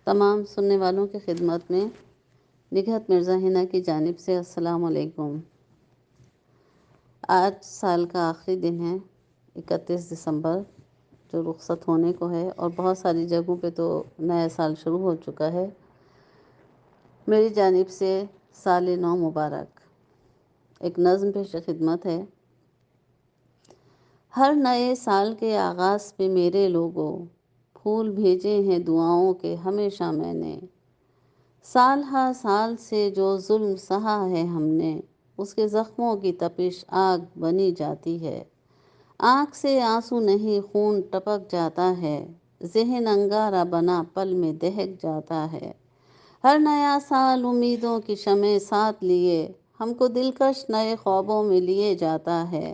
تمام سننے والوں کی خدمت میں نگہت مرزا ہنا کی جانب سے السلام علیکم۔ آج سال کا آخری دن ہے، 31 دسمبر، جو رخصت ہونے کو ہے، اور بہت ساری جگہوں پہ تو نیا سال شروع ہو چکا ہے۔ میری جانب سے سال نو مبارک۔ ایک نظم پیش خدمت ہے۔ ہر نئے سال کے آغاز پہ میرے لوگوں، پھول بھیجے ہیں دعاؤں کے ہمیشہ میں نے۔ سال ہر سال سے جو ظلم سہا ہے ہم نے، اس کے زخموں کی تپش آگ بنی جاتی ہے۔ آنکھ سے آنسو نہیں خون ٹپک جاتا ہے، ذہن انگارہ بنا پل میں دہک جاتا ہے۔ ہر نیا سال امیدوں کی شمع ساتھ لیے ہم کو دلکش نئے خوابوں میں لیے جاتا ہے۔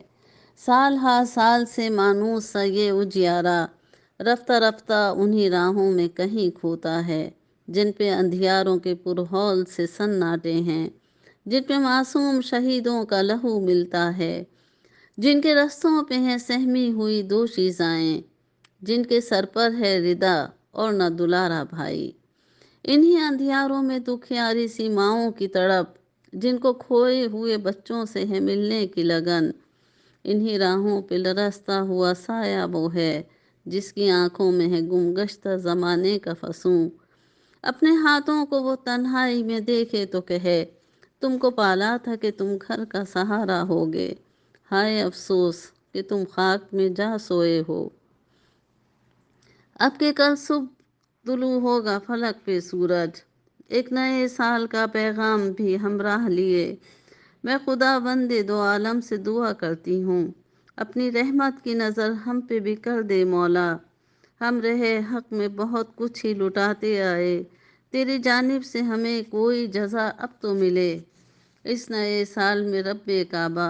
سال ہر سال سے مانوس سا یہ اجیارہ، رفتہ رفتہ انہی راہوں میں کہیں کھوتا ہے، جن پہ اندھیاروں کے پرہول سے سناٹے ہیں، جن پہ معصوم شہیدوں کا لہو ملتا ہے، جن کے رستوں پہ ہیں سہمی ہوئی دوشیزائیں، جن کے سر پر ہے ردا اور نہ دلارا بھائی۔ انہی اندھیاروں میں دکھیاری سی ماؤں کی تڑپ، جن کو کھوئے ہوئے بچوں سے ہے ملنے کی لگن۔ انہی راہوں پہ لرزتا ہوا سایہ وہ ہے، جس کی آنکھوں میں ہے گمگشتہ زمانے کا فسوں۔ اپنے ہاتھوں کو وہ تنہائی میں دیکھے تو کہے، تم کو پالا تھا کہ تم گھر کا سہارا ہوگے، ہائے افسوس کہ تم خاک میں جا سوئے ہو۔ اب کہ کل صبح طلوع ہوگا فلک پہ سورج، ایک نئے سال کا پیغام بھی ہمراہ لیے، میں خدا بند دو عالم سے دعا کرتی ہوں، اپنی رحمت کی نظر ہم پہ بھی کر دے مولا۔ ہم رہے حق میں بہت کچھ ہی لٹاتے آئے، تیری جانب سے ہمیں کوئی جزا اب تو ملے۔ اس نئے سال میں رب کعبہ،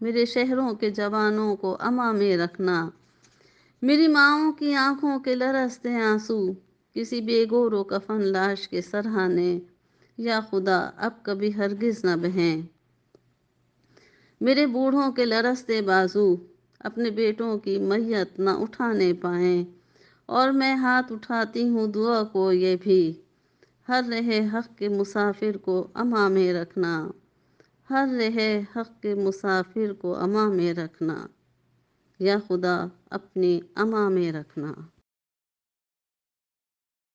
میرے شہروں کے جوانوں کو امان میں رکھنا، میری ماؤں کی آنکھوں کے لرزتے آنسو کسی بے گور و کفن لاش کے سرہانے، یا خدا اب کبھی ہرگز نہ بہیں۔ میرے بوڑھوں کے لرزتے بازو اپنے بیٹوں کی میت نہ اٹھانے پائیں، اور میں ہاتھ اٹھاتی ہوں دعا کو یہ بھی، ہر رہے حق کے مسافر کو امان میں رکھنا، ہر رہے حق کے مسافر کو امان میں رکھنا، یا خدا اپنی امان میں رکھنا۔